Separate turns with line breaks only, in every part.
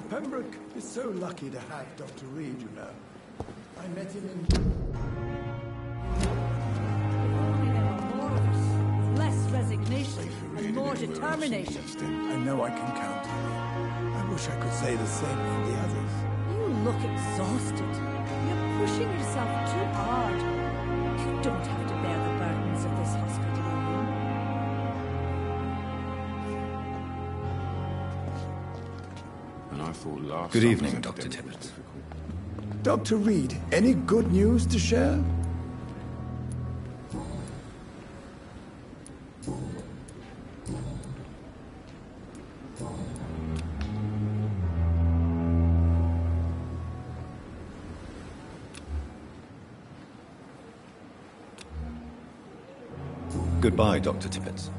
Pembroke is so lucky to have Dr. Reed, you know. I met him in...
Less resignation and more determination.
I know I can count on you. I wish I could say the same for the others.
You look exhausted. You're pushing yourself too hard. You don't have to bear the burdens of this hospital alone.
Good evening, Dr. Tibbet.
Dr. Reed, any good news to share?
Goodbye, Dr. Tibbet.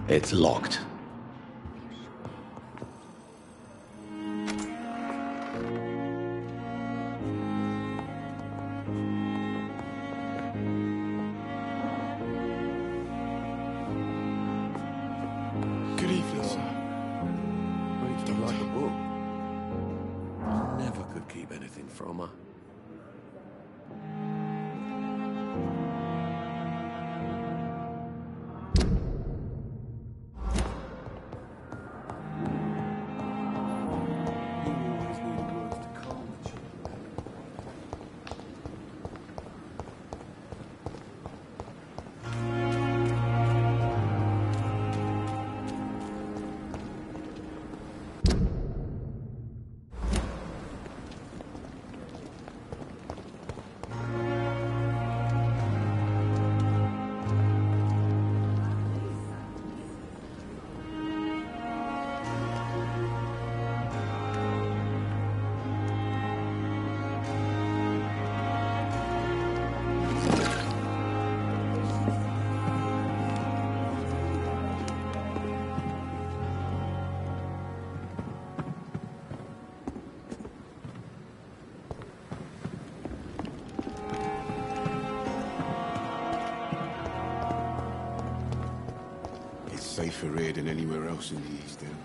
It's locked.
Good evening, sir. Read you like a book. I never could keep anything from her.
Safer here than anywhere else in the East End.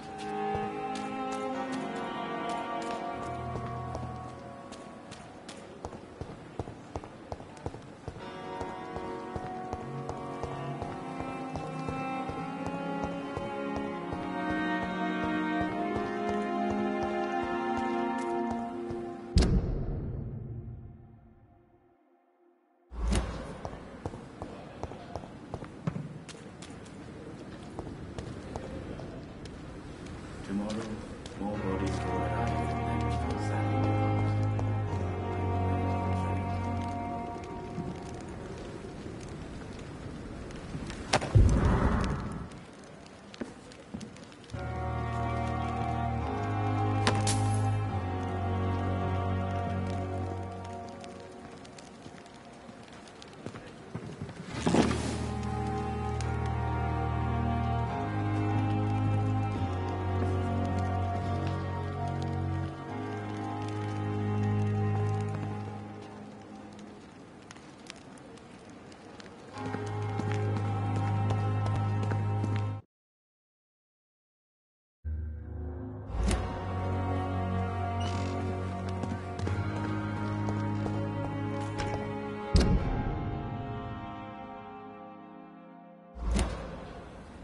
Tomorrow, more bodies will arrive and we will sadly depart.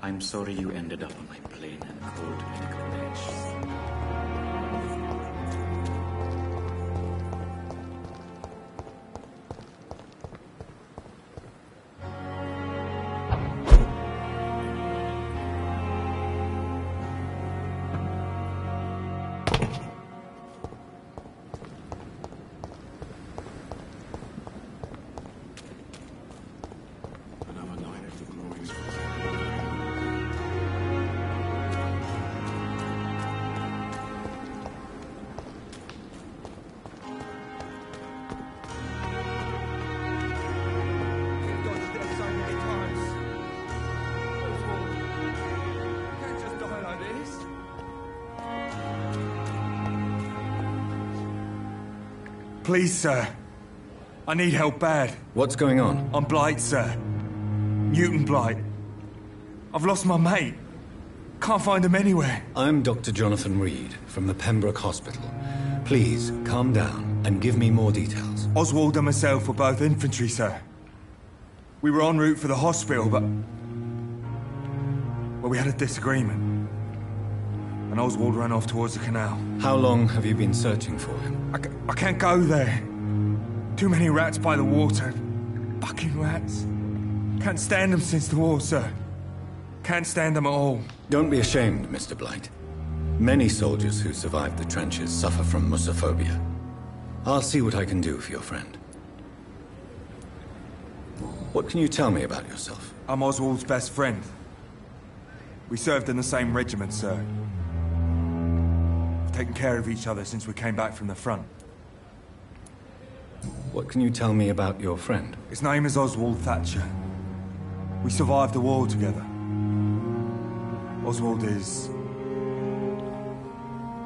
I'm sorry you ended up on my plain and cold medical bench.
Another night of the glorious
Dodged death so many times. Oswald, you can't just die like this. Please, sir. I need help bad.
What's going on?
I'm Blight, sir. Newton Blight. I've lost my mate. Can't find him anywhere.
I'm Dr. Jonathan Reed from the Pembroke Hospital. Please, calm down and give me more details.
Oswald and myself were both infantry, sir. We were en route for the hospital, but... well, we had a disagreement. And Oswald ran off towards the canal.
How long have you been searching for him?
I can't go there. Too many rats by the water. Fucking rats. Can't stand them since the war, sir. Can't stand them at all.
Don't be ashamed, Mr. Blight. Many soldiers who survived the trenches suffer from musophobia. I'll see what I can do for your friend. What can you tell me about yourself?
I'm Oswald's best friend. We served in the same regiment, sir. We've taken care of each other since we came back from the front.
What can you tell me about your friend?
His name is Oswald Thatcher. We survived the war together. Oswald is...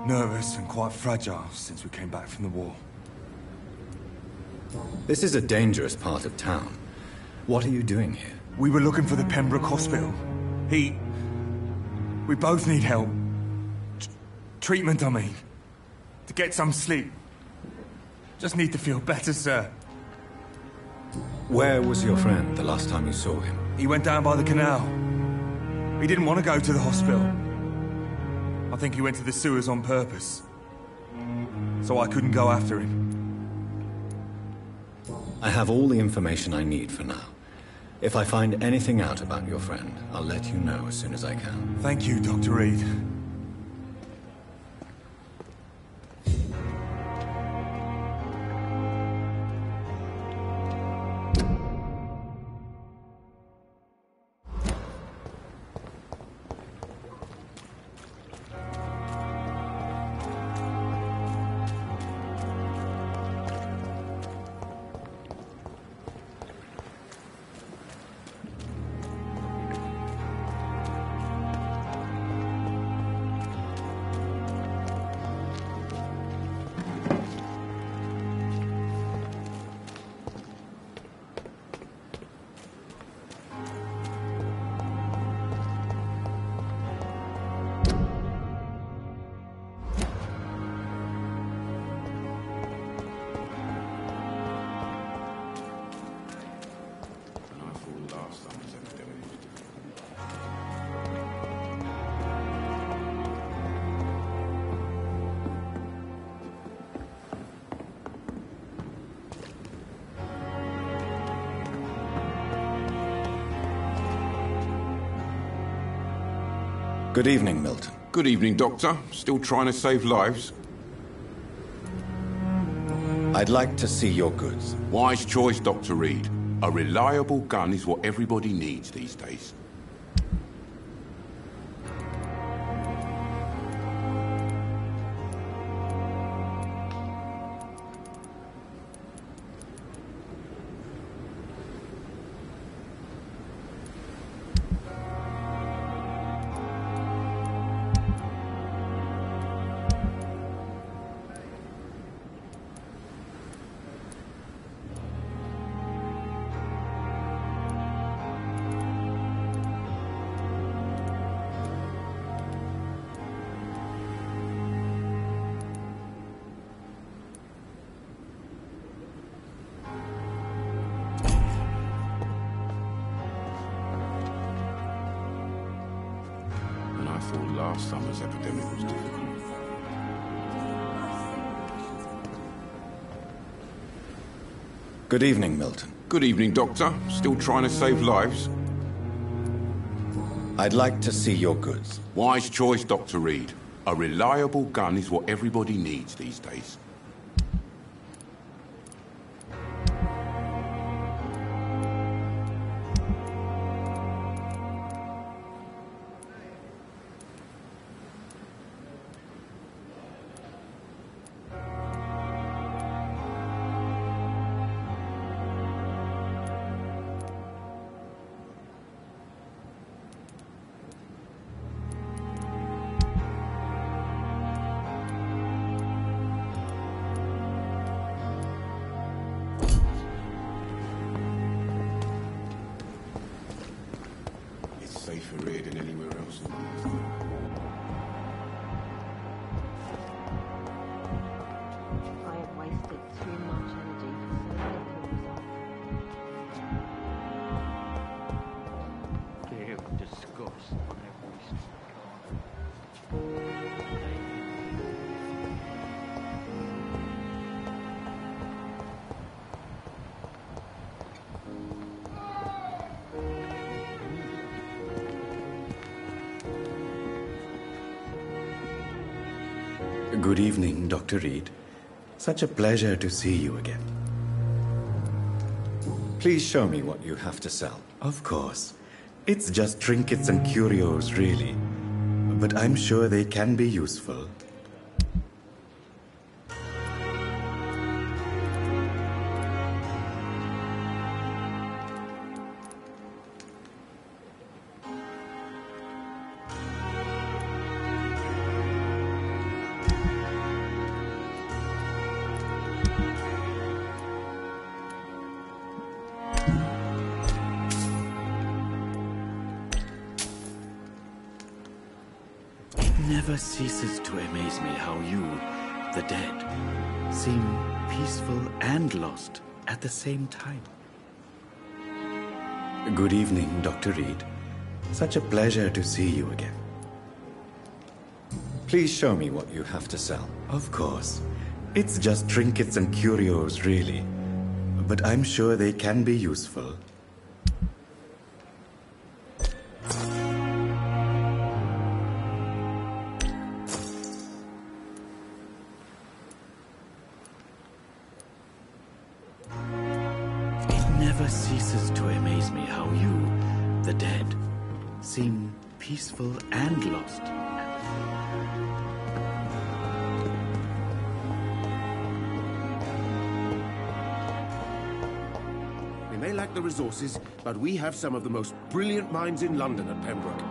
nervous and quite fragile since we came back from the war.
This is a dangerous part of town. What are you doing here?
We were looking for the Pembroke Hospital. We both need help. Treatment, I mean. To get some sleep. Just need to feel better, sir.
Where was your friend the last time you saw him?
He went down by the canal. He didn't want to go to the hospital. I think he went to the sewers on purpose. So I couldn't go after him.
I have all the information I need for now. If I find anything out about your friend, I'll let you know as soon as I can.
Thank you, Dr. Reed.
Good evening, Milton.
Good evening, Doctor. Still trying to save lives?
I'd like to see your goods.
Wise choice, Dr. Reed. A reliable gun is what everybody needs these days. Last summer's epidemic was difficult.
Good evening, Milton.
Good evening, Doctor. Still trying to save lives?
I'd like to see your goods.
Wise choice, Dr. Reed. A reliable gun is what everybody needs these days. Safer here than anywhere else.
I have wasted too much energy for so little result. Ew, disgust.
Good evening, Dr. Reed. Such a pleasure to see you again. Please show me what you have to sell. Of course. It's just trinkets and curios, really. But I'm sure they can be useful.
Never ceases to amaze me how you, the dead, seem peaceful and lost at the same time.
Good evening, Dr. Reed. Such a pleasure to see you again. Please show me what you have to sell. Of course. It's just trinkets and curios, really. But I'm sure they can be useful.
Never ceases to amaze me how you, the dead, seem peaceful and lost.
We may lack the resources, but we have some of the most brilliant minds in London at Pembroke.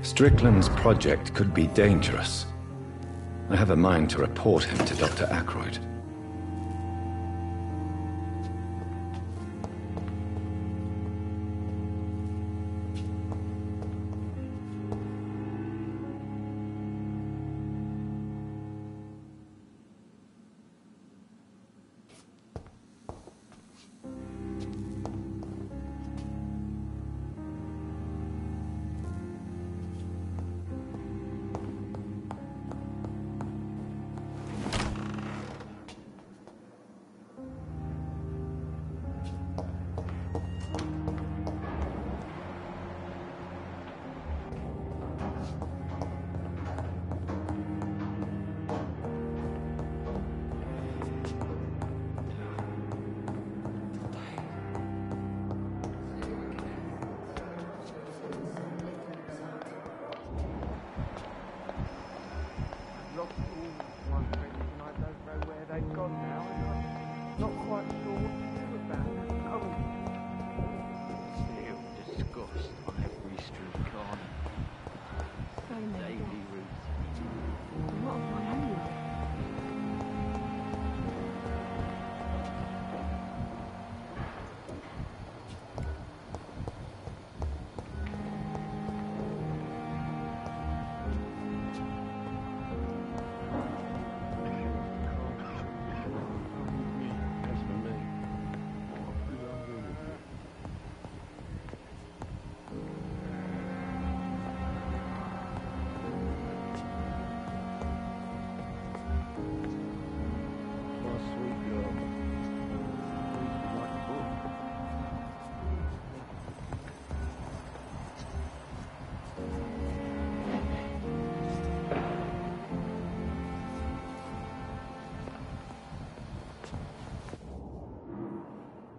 Strickland's project could be dangerous. I have a mind to report him to Dr. Ackroyd.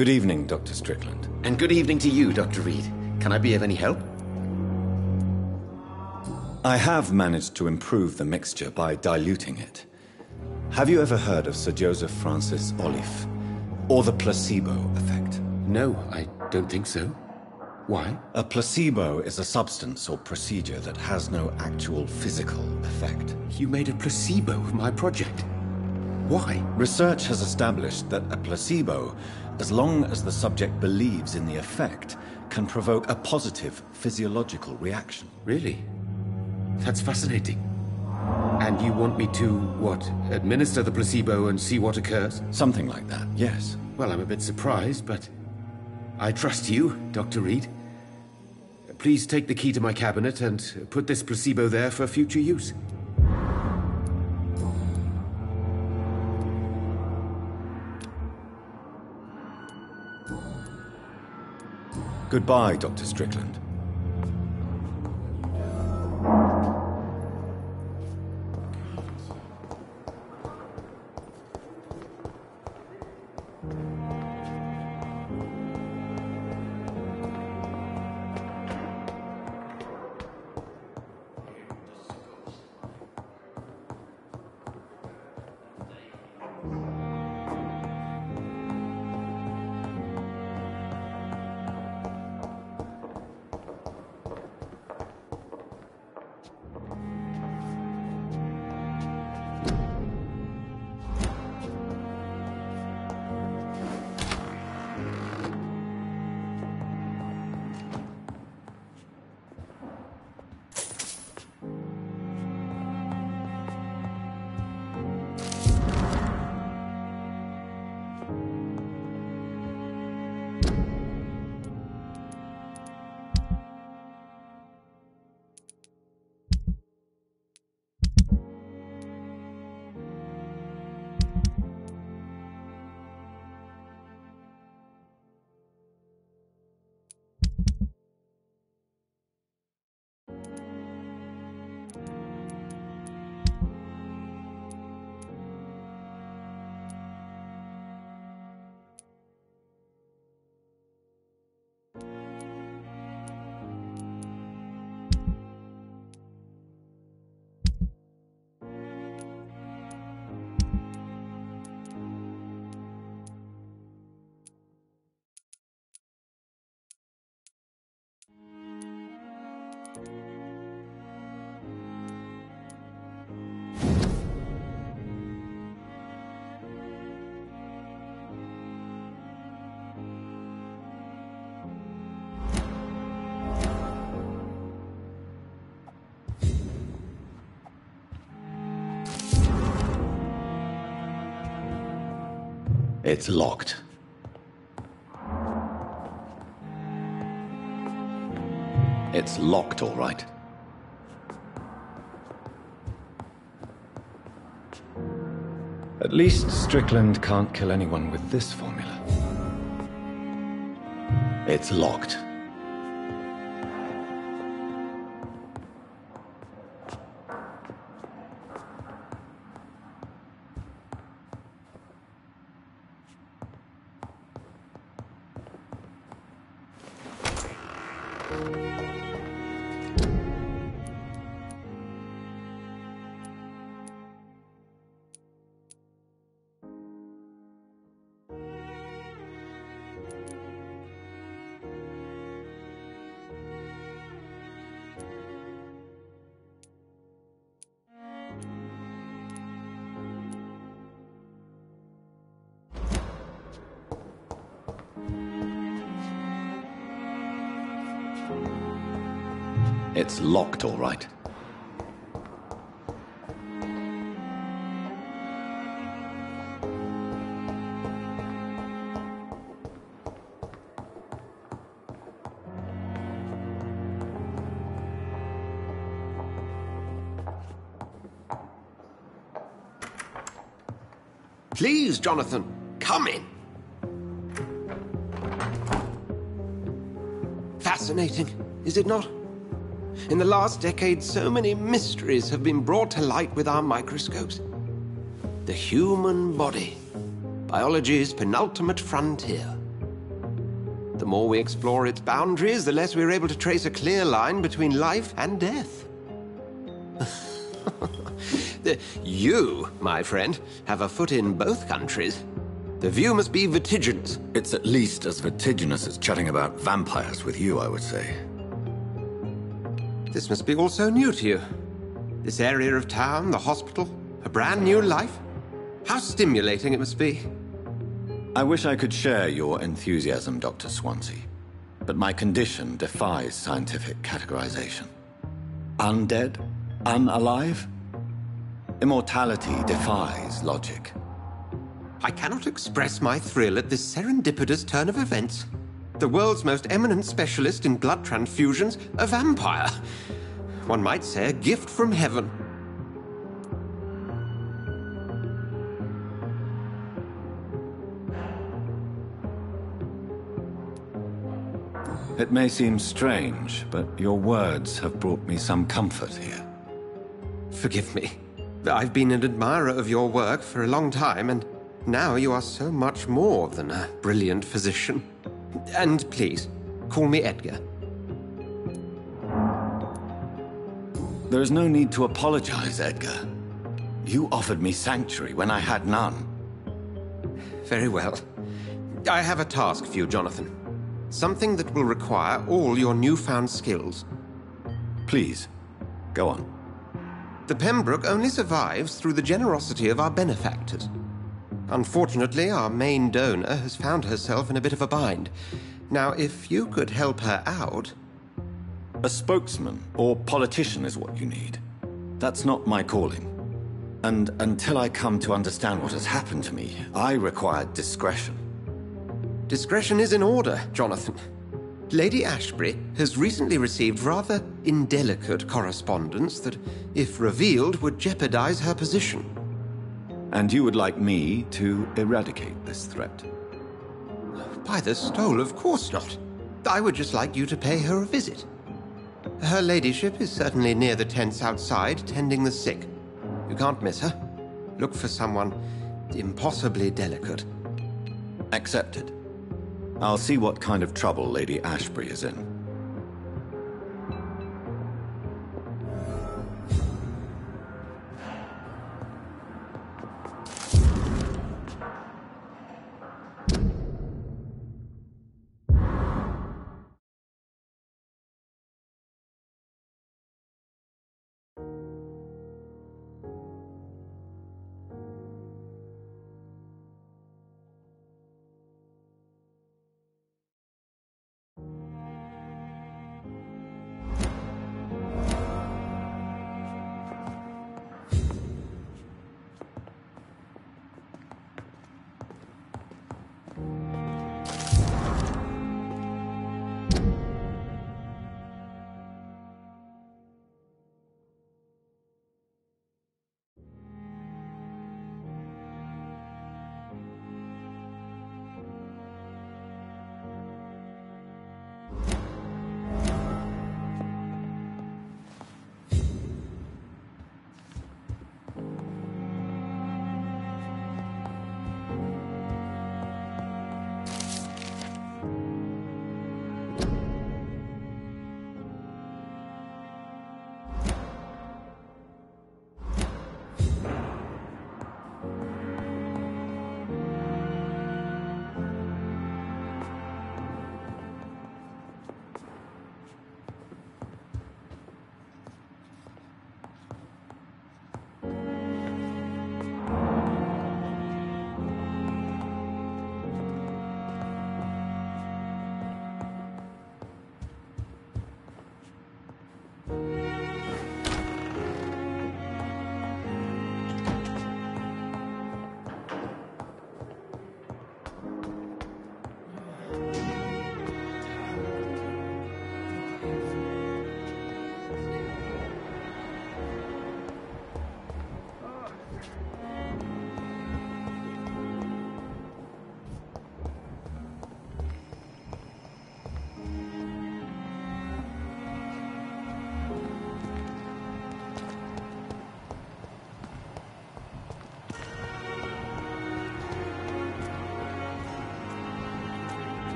Good evening, Dr. Strickland.
And good evening to you, Dr. Reed. Can I be of any help?
I have managed to improve the mixture by diluting it. Have you ever heard of Sir Joseph Francis Olive, or the placebo effect?
No, I don't think so. Why?
A placebo is a substance or procedure that has no actual physical effect.
You made a placebo of my project. Why?
Research has established that a placebo, as long as the subject believes in the effect, can provoke a positive physiological reaction.
Really? That's fascinating. And you want me to, what, administer the placebo and see what occurs?
Something like that, yes.
Well, I'm a bit surprised, but I trust you, Dr. Reed. Please take the key to my cabinet and put this placebo there for future use.
Goodbye, Dr. Strickland. It's locked. It's locked, all right. At least Strickland can't kill anyone with this formula. It's locked. It's locked, all right.
Please, Jonathan, come in. Fascinating, is it not? In the last decade, so many mysteries have been brought to light with our microscopes. The human body, biology's penultimate frontier. The more we explore its boundaries, the less we're able to trace a clear line between life and death. You, my friend, have a foot in both countries. The view must be vertiginous.
It's at least as vertiginous as chatting about vampires with you, I would say.
This must be all so new to you. This area of town, the hospital, a brand new life. How stimulating it must be.
I wish I could share your enthusiasm, Dr. Swansea, but my condition defies scientific categorization. Undead? Unalive? Immortality defies logic.
I cannot express my thrill at this serendipitous turn of events. The world's most eminent specialist in blood transfusions, a vampire. One might say a gift from heaven.
It may seem strange, but your words have brought me some comfort here.
Forgive me. I've been an admirer of your work for a long time, and now you are so much more than a brilliant physician. And please, call me Edgar.
There is no need to apologize, Edgar. You offered me sanctuary when I had none.
Very well. I have a task for you, Jonathan. Something that will require all your newfound skills.
Please, go on.
The Pembroke only survives through the generosity of our benefactors. Unfortunately, our main donor has found herself in a bit of a bind. Now, if you could help her out...
A spokesman or politician is what you need. That's not my calling. And until I come to understand what has happened to me, I require discretion.
Discretion is in order, Jonathan. Lady Ashbury has recently received rather indelicate correspondence that, if revealed, would jeopardize her position.
And you would like me to eradicate this threat?
By the stole, of course not. I would just like you to pay her a visit. Her ladyship is certainly near the tents outside, tending the sick. You can't miss her. Look for someone impossibly delicate.
Accepted. I'll see what kind of trouble Lady Ashbury is in.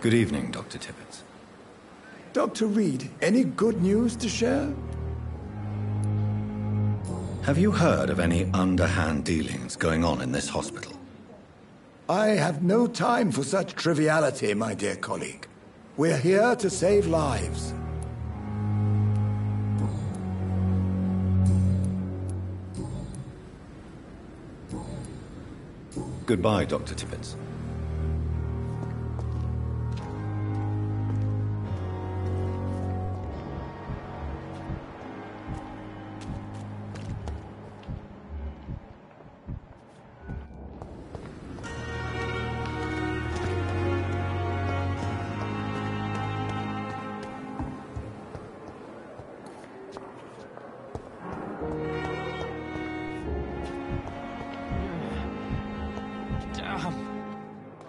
Good evening, Dr. Tibbets.
Dr. Reed, any good news to share?
Have you heard of any underhand dealings going on in this hospital?
I have no time for such triviality, my dear colleague. We're here to save lives.
Goodbye, Dr. Tibbets.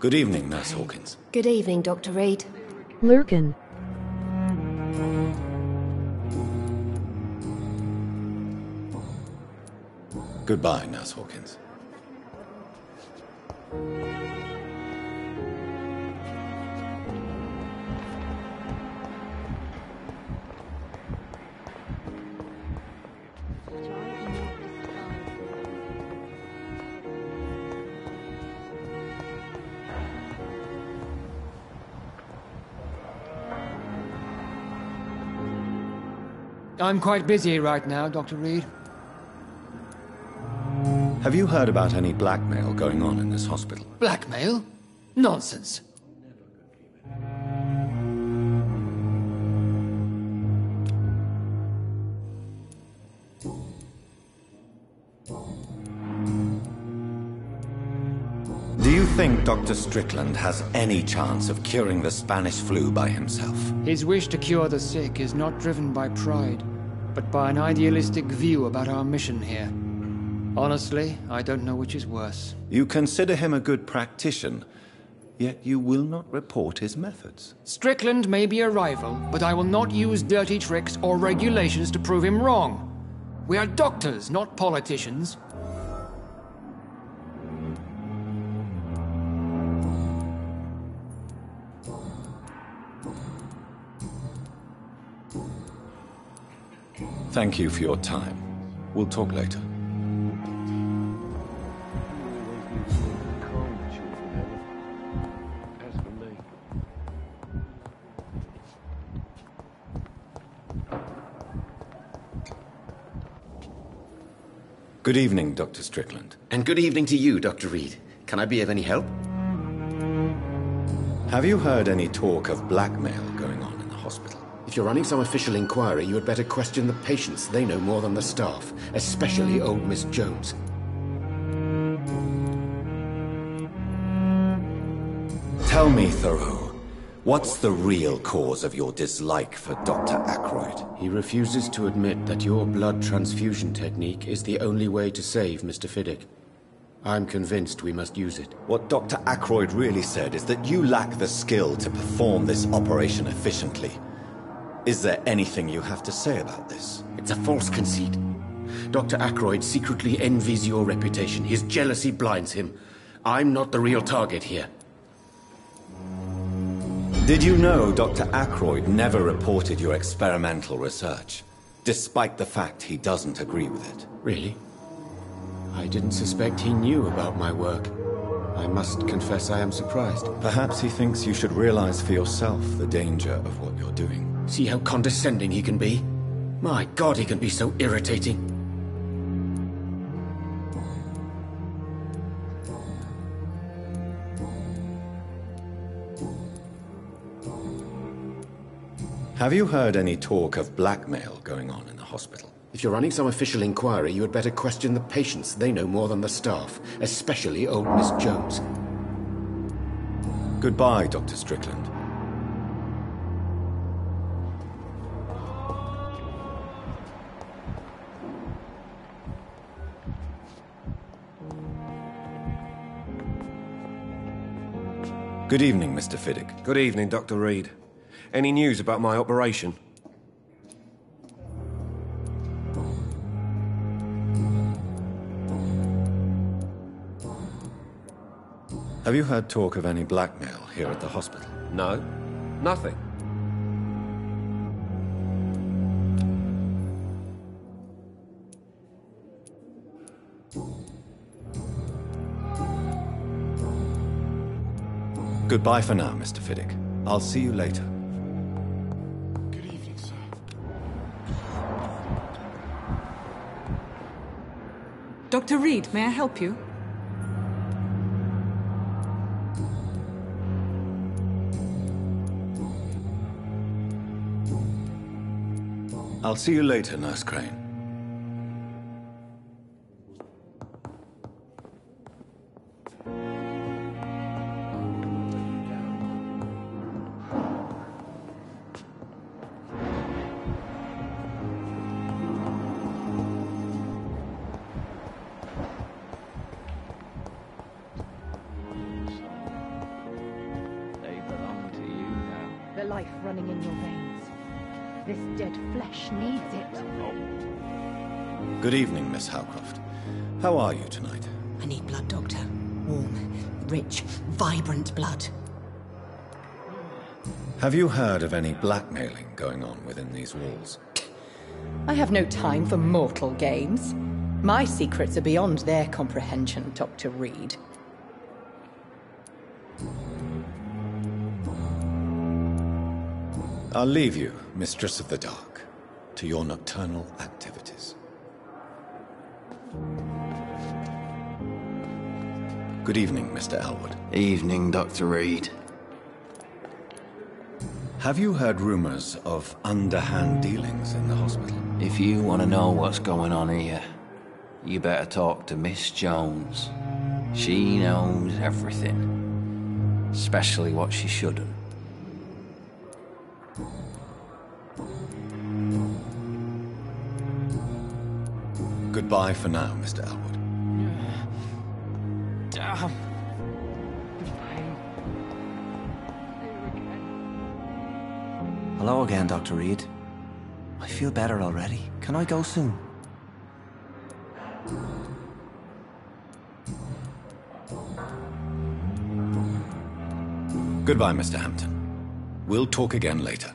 Good evening, Nurse Hawkins.
Good evening, Dr. Reed.
Lurkin.
Goodbye, Nurse Hawkins.
I'm quite busy right now, Dr. Reed.
Have you heard about any blackmail going on in this hospital?
Blackmail? Nonsense.
Do you think Dr. Strickland has any chance of curing the Spanish flu by himself?
His wish to cure the sick is not driven by pride, but by an idealistic view about our mission here. Honestly, I don't know which is worse.
You consider him a good practitioner, yet you will not report his methods.
Strickland may be a rival, but I will not use dirty tricks or regulations to prove him wrong. We are doctors, not politicians.
Thank you for your time. We'll talk later. Good evening, Dr. Strickland.
And good evening to you, Dr. Reed. Can I be of any help?
Have you heard any talk of blackmail going on in the hospital?
If you're running some official inquiry, you had better question the patients. They know more than the staff, especially old Miss Jones.
Tell me, Thoreau, what's the real cause of your dislike for Dr. Ackroyd?
He refuses to admit that your blood transfusion technique is the only way to save Mr. Fiddick. I'm convinced we must use it.
What Dr. Ackroyd really said is that you lack the skill to perform this operation efficiently. Is there anything you have to say about this?
It's a false conceit. Dr. Ackroyd secretly envies your reputation. His jealousy blinds him. I'm not the real target here.
Did you know Dr. Ackroyd never reported your experimental research, despite the fact he doesn't agree with it?
Really? I didn't suspect he knew about my work. I must confess I am surprised.
Perhaps he thinks you should realize for yourself the danger of what you're doing.
See how condescending he can be? My God, he can be so irritating.
Have you heard any talk of blackmail going on in the hospital?
If you're running some official inquiry, you had better question the patients. They know more than the staff, especially old Miss Jones.
Goodbye, Dr. Strickland. Good evening, Mr. Fiddick.
Good evening, Dr. Reed. Any news about my operation?
Have you heard talk of any blackmail here at the hospital?
No, nothing.
Goodbye for now, Mr. Fiddick. I'll see you later.
Good evening, sir.
Dr. Reed, may I help you?
I'll see you later, Nurse Crane.
The life running in your veins. This dead flesh needs it.
Good evening, Miss Howcroft. How are you tonight?
I need blood, Doctor. Warm, rich, vibrant blood.
Have you heard of any blackmailing going on within these walls?
I have no time for mortal games. My secrets are beyond their comprehension, Dr. Reed.
I'll leave you, Mistress of the Dark, to your nocturnal activities. Good evening, Mr. Elwood.
Evening, Dr. Reed.
Have you heard rumors of underhand dealings in the hospital?
If you want to know what's going on here, you better talk to Miss Jones. She knows everything, especially what she shouldn't.
Goodbye for now, Mr. Elwood.
Hello again, Dr. Reed. I feel better already. Can I go soon?
Goodbye, Mr. Hampton. We'll talk again later.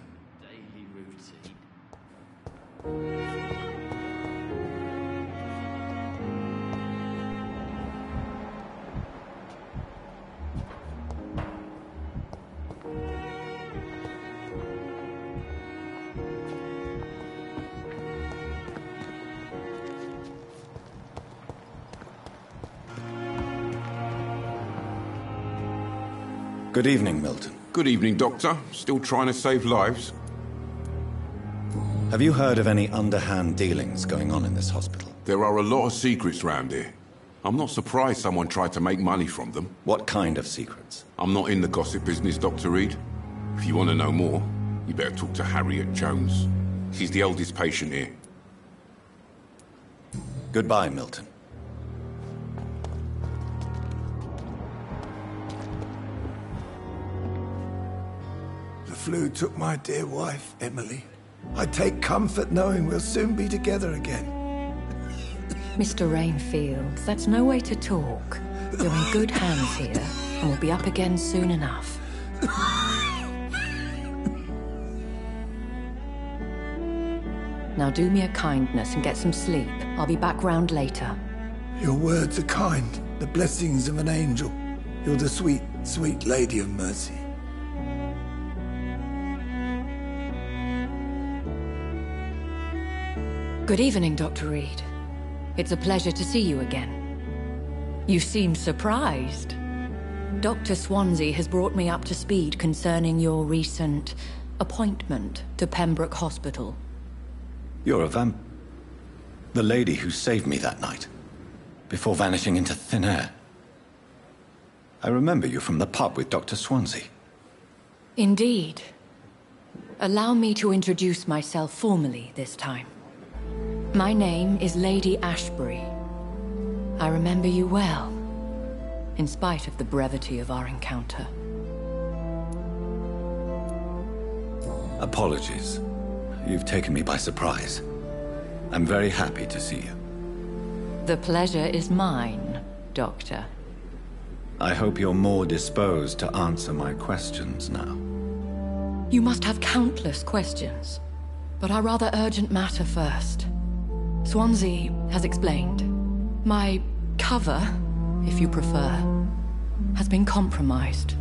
Good evening, Milton.
Good evening, Doctor. Still trying to save lives?
Have you heard of any underhand dealings going on in this hospital?
There are a lot of secrets round here. I'm not surprised someone tried to make money from them.
What kind of secrets?
I'm not in the gossip business, Dr. Reed. If you want to know more, you better talk to Harriet Jones. She's the eldest patient here.
Goodbye, Milton.
The flu took my dear wife, Emily. I take comfort knowing we'll soon be together again.
Mr. Rainfield, that's no way to talk. You're in good hands here, and we'll be up again soon enough. Now do me a kindness and get some sleep. I'll be back round later.
Your words are kind, the blessings of an angel. You're the sweet, sweet Lady of Mercy.
Good evening, Dr. Reed. It's a pleasure to see you again. You seem surprised. Dr. Swansea has brought me up to speed concerning your recent appointment to Pembroke Hospital.
You're a the lady who saved me that night, before vanishing into thin air. I remember you from the pub with Dr. Swansea.
Indeed. Allow me to introduce myself formally this time. My name is Lady Ashbury. I remember you well, in spite of the brevity of our encounter.
Apologies. You've taken me by surprise. I'm very happy to see you.
The pleasure is mine, Doctor.
I hope you're more disposed to answer my questions now.
You must have countless questions, but our rather urgent matter first. Swansea has explained. My cover, if you prefer, has been compromised.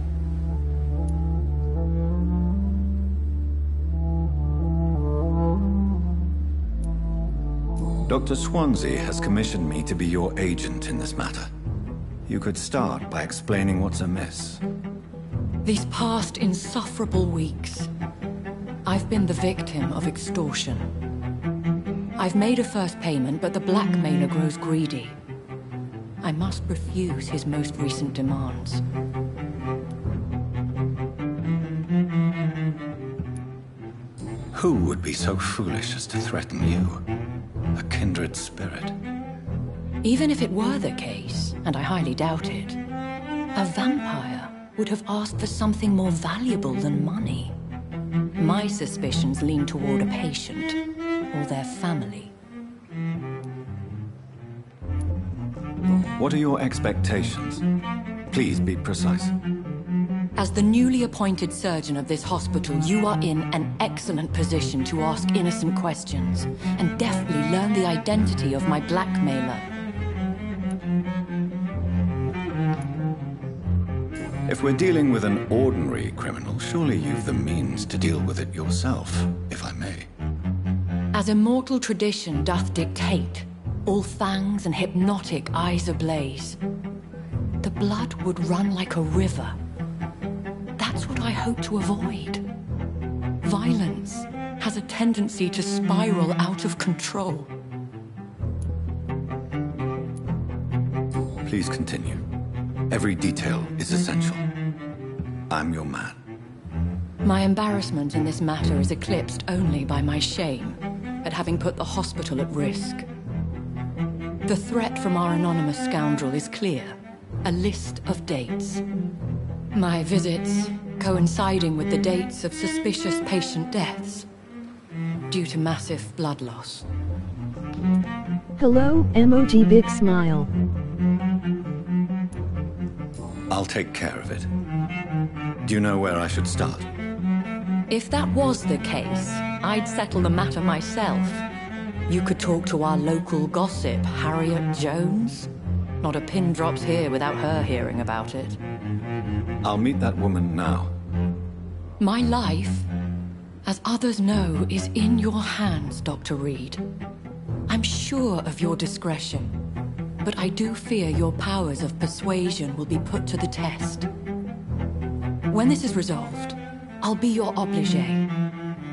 Dr. Swansea has commissioned me to be your agent in this matter. You could start by explaining what's amiss.
These past insufferable weeks, I've been the victim of extortion. I've made a first payment, but the blackmailer grows greedy. I must refuse his most recent demands.
Who would be so foolish as to threaten you? A kindred spirit.
Even if it were the case, and I highly doubt it, a vampire would have asked for something more valuable than money. My suspicions lean toward a patient, or their family.
What are your expectations? Please be precise.
As the newly appointed surgeon of this hospital, you are in an excellent position to ask innocent questions, and deftly learn the identity of my blackmailer.
If we're dealing with an ordinary criminal, surely you've the means to deal with it yourself, if I may.
As immortal tradition doth dictate, all fangs and hypnotic eyes ablaze, the blood would run like a river. That's what I hope to avoid. Violence has a tendency to spiral out of control.
Please continue. Every detail is essential. I'm your man.
My embarrassment in this matter is eclipsed only by my shame at having put the hospital at risk. The threat from our anonymous scoundrel is clear. A list of dates. My visits coinciding with the dates of suspicious patient deaths due to massive blood loss.
Hello, emoji big smile.
I'll take care of it. Do you know where I should start?
If that was the case, I'd settle the matter myself. You could talk to our local gossip, Harriet Jones. Not a pin drops here without her hearing about it.
I'll meet that woman now.
My life, as others know, is in your hands, Dr. Reed. I'm sure of your discretion, but I do fear your powers of persuasion will be put to the test. When this is resolved, I'll be your obligé.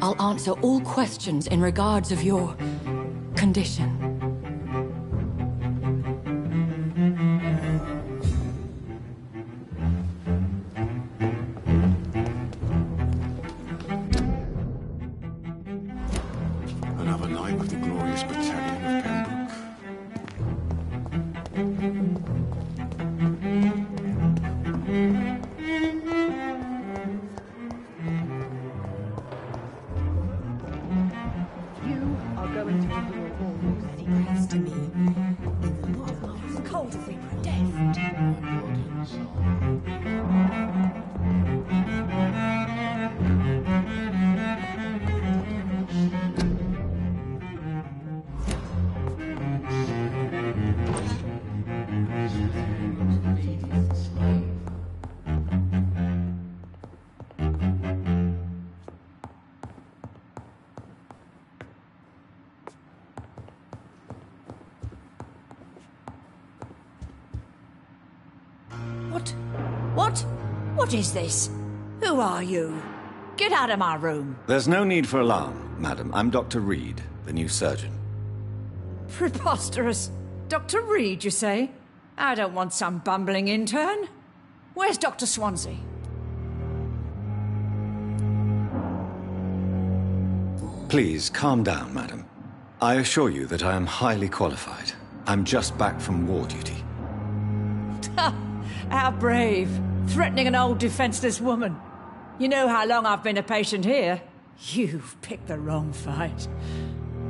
I'll answer all questions in regards of your condition.
Another night with the glorious battalion of Pembroke.
You are going to reveal all your secrets to me. It's cold as we predestined.
What? What is this? Who are you? Get out of my room.
There's no need for alarm, madam. I'm Dr. Reed, the new surgeon.
Preposterous. Dr. Reed, you say? I don't want some bumbling intern. Where's Dr. Swansea?
Please, calm down, madam. I assure you that I am highly qualified. I'm just back from war duty.
How brave. Threatening an old defenseless woman. You know how long I've been a patient here? You've picked the wrong fight.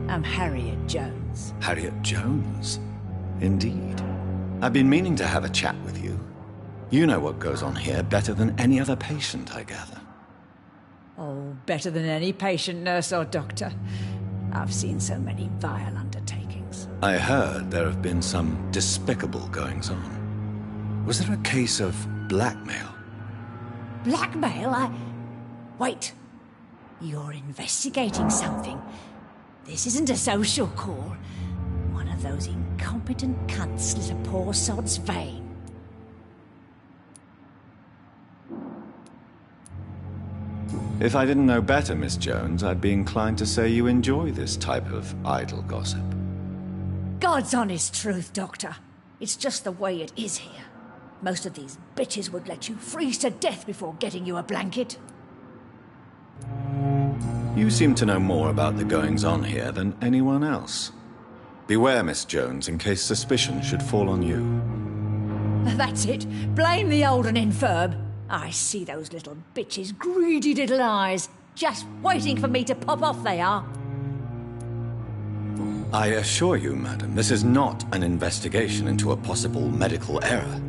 I'm Harriet Jones.
Harriet Jones? Indeed. I've been meaning to have a chat with you. You know what goes on here better than any other patient, I gather.
Oh, better than any patient, nurse or doctor. I've seen so many vile undertakings.
I heard there have been some despicable goings-on. Was there a case of blackmail?
Blackmail? Wait. You're investigating something. This isn't a social call. One of those incompetent cunts slit a poor sod's vein.
If I didn't know better, Miss Jones, I'd be inclined to say you enjoy this type of idle gossip.
God's honest truth, Doctor. It's just the way it is here. Most of these bitches would let you freeze to death before getting you a blanket.
You seem to know more about the goings-on here than anyone else. Beware, Miss Jones, in case suspicion should fall on you.
That's it. Blame the old and infirm. I see those little bitches' greedy little eyes. Just waiting for me to pop off they are.
I assure you, madam, this is not an investigation into a possible medical error.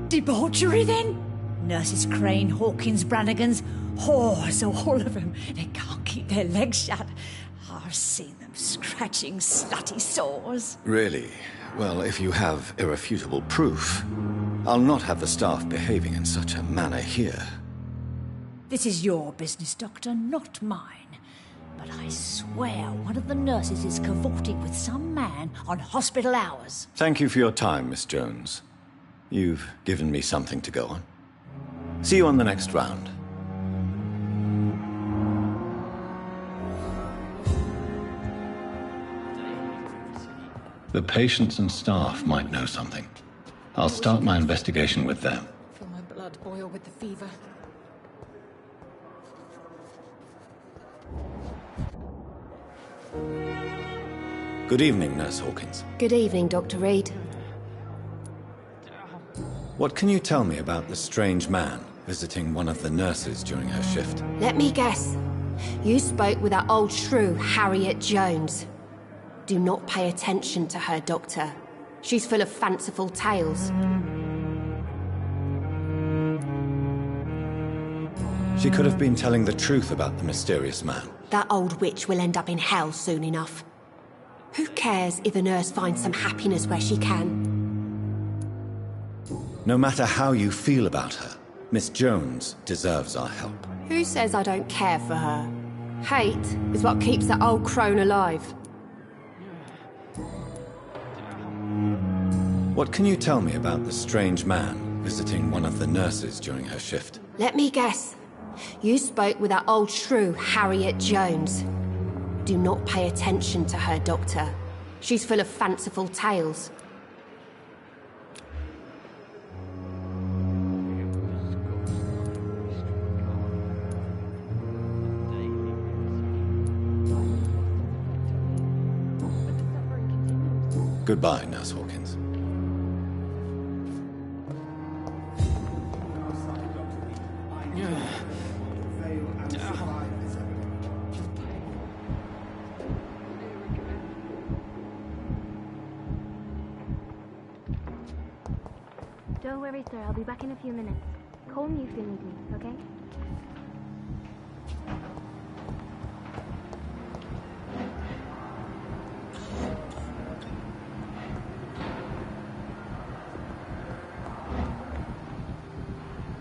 Debauchery, then? Nurses Crane, Hawkins, Brannigans, whores, all of them. They can't keep their legs shut. I've seen them scratching slutty sores.
Really? Well, if you have irrefutable proof, I'll not have the staff behaving in such a manner here.
This is your business, Doctor, not mine. But I swear one of the nurses is cavorting with some man on hospital hours.
Thank you for your time, Miss Jones. You've given me something to go on. See you on the next round. The patients and staff might know something. I'll start my investigation with them.
Feel my blood boil with the fever.
Good evening, Nurse Hawkins.
Good evening, Dr. Reed.
What can you tell me about the strange man visiting one of the nurses during her shift?
Let me guess. You spoke with that old shrew, Harriet Jones. Do not pay attention to her, Doctor. She's full of fanciful tales.
She could have been telling the truth about the mysterious man.
That old witch will end up in hell soon enough. Who cares if a nurse finds some happiness where she can?
No matter how you feel about her, Miss Jones deserves our help.
Who says I don't care for her? Hate is what keeps that old crone alive.
What can you tell me about the strange man visiting one of the nurses during her shift?
Let me guess. You spoke with that old shrew, Harriet Jones. Do not pay attention to her, Doctor. She's full of fanciful tales.
Goodbye, Nurse Hawkins.
Don't worry, sir. I'll be back in a few minutes. Call me if you need me, okay?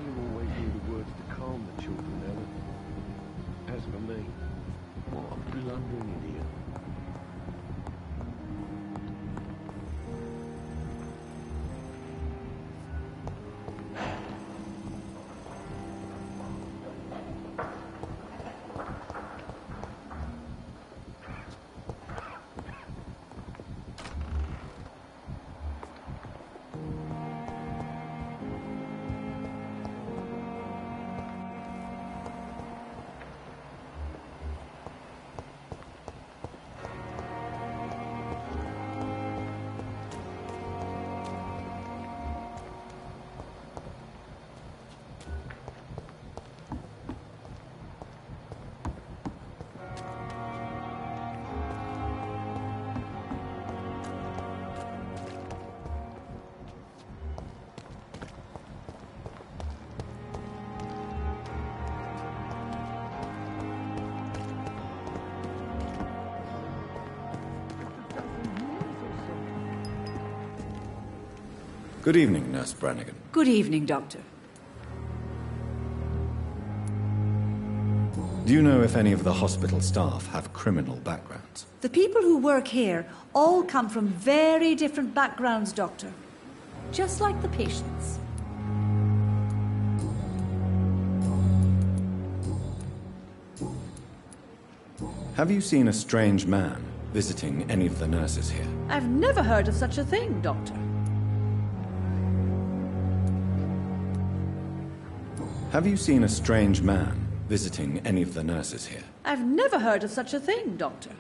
You always knew the words to calm the children, Ellen. As for me, what a blundering idiot.
Good evening, Nurse Brannigan.
Good evening, Doctor.
Do you know if any of the hospital staff have criminal backgrounds?
The people who work here all come from very different backgrounds, Doctor. Just like the patients.
Have you seen a strange man visiting any of the nurses here?
I've never heard of such a thing, Doctor.
Have you seen a strange man visiting any of the nurses here?
I've never heard of such a thing, Doctor.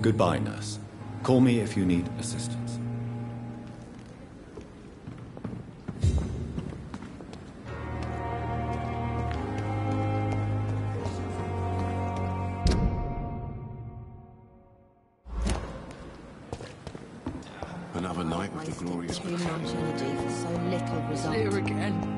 Goodbye, nurse. Call me if you need assistance.
Another night with the glorious...
Too much energy for so little result.
Here again.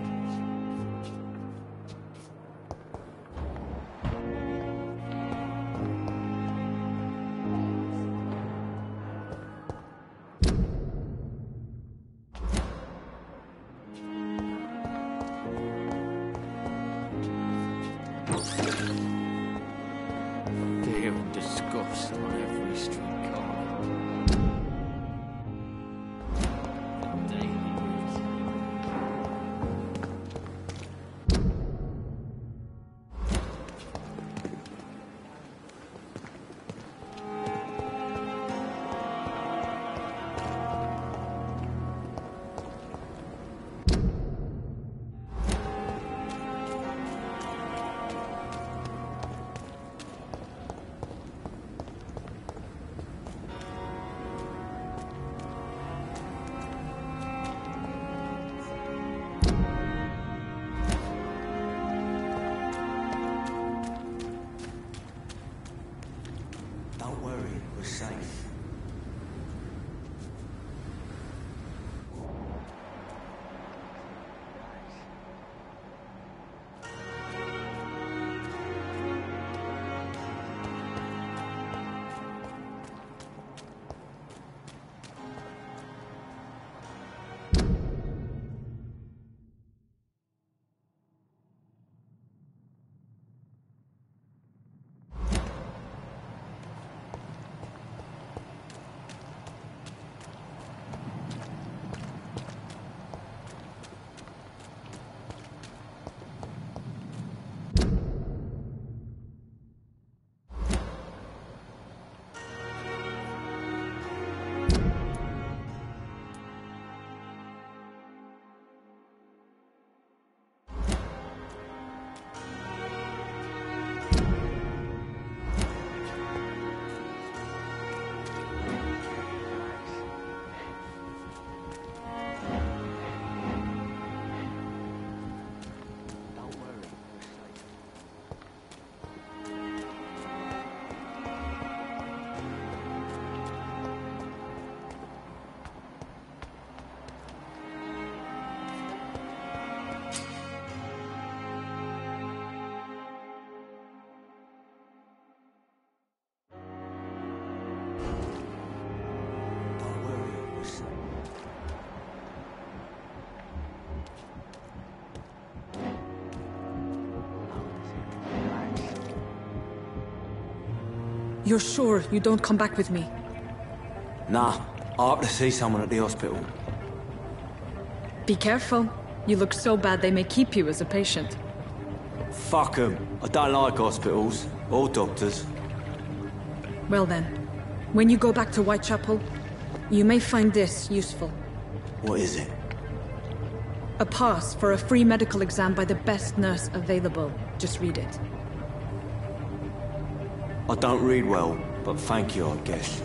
Fear and disgust on every street corner.
Don't worry, we're safe.
You're sure you don't come back with me?
Nah, I have to see someone at the hospital.
Be careful. You look so bad they may keep you as a patient.
Fuck 'em. I don't like hospitals or doctors.
Well then, when you go back to Whitechapel, you may find this useful.
What is it?
A pass for a free medical exam by the best nurse available. Just read it.
I don't read well, but thank you, I guess.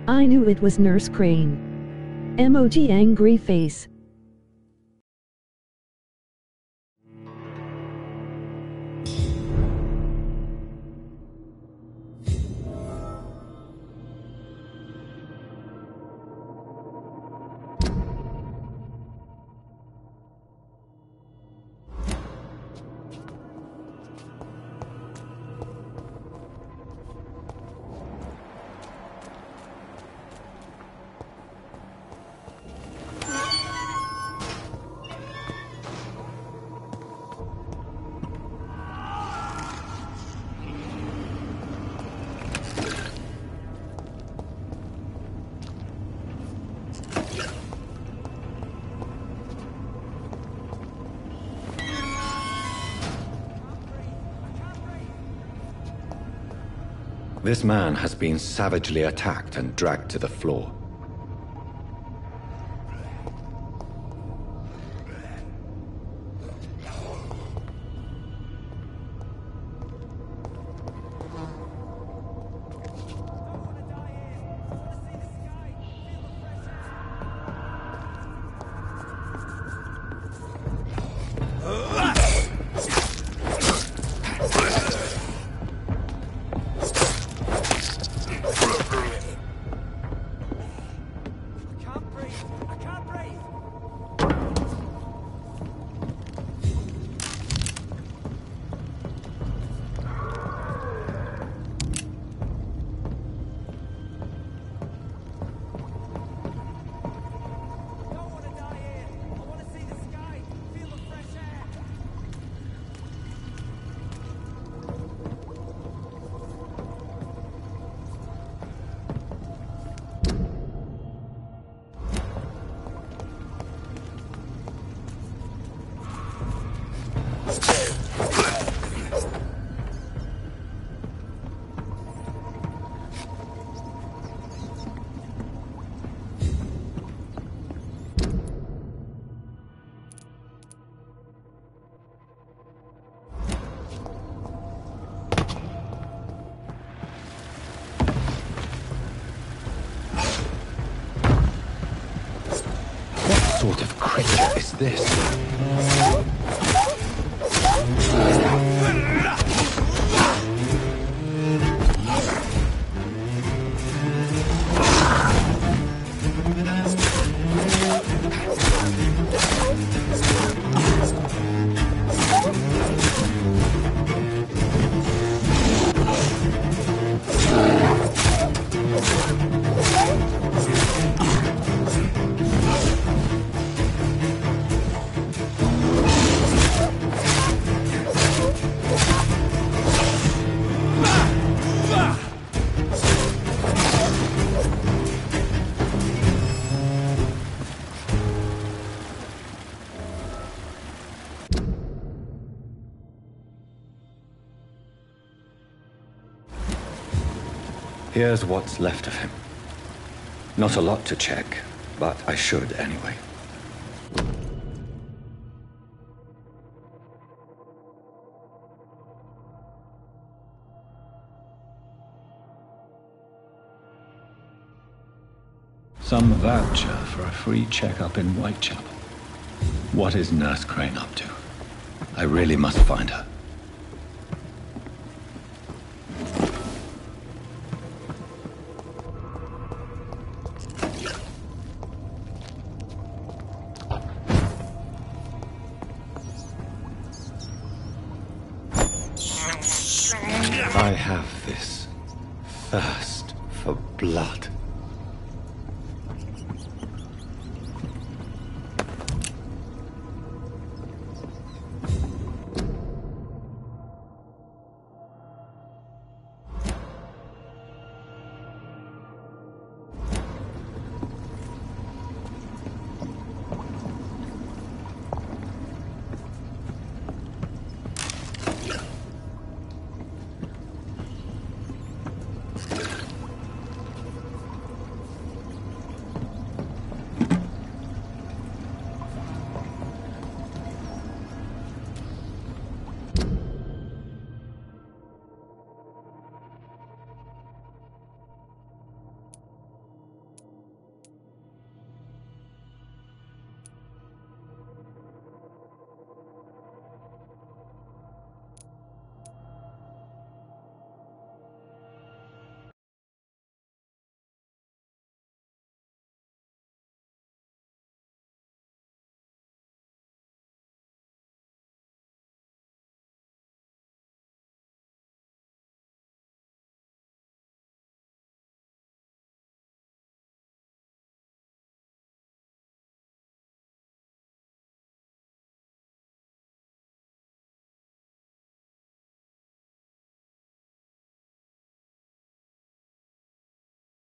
I knew it was Nurse Crane. Emoji angry face.
This man has been savagely attacked and dragged to the floor.
What sort of creature is this?
Here's what's left of him. Not a lot to check, but I should anyway. Some voucher for a free checkup in Whitechapel. What is Nurse Crane up to? I really must find her. I have this thirst for blood.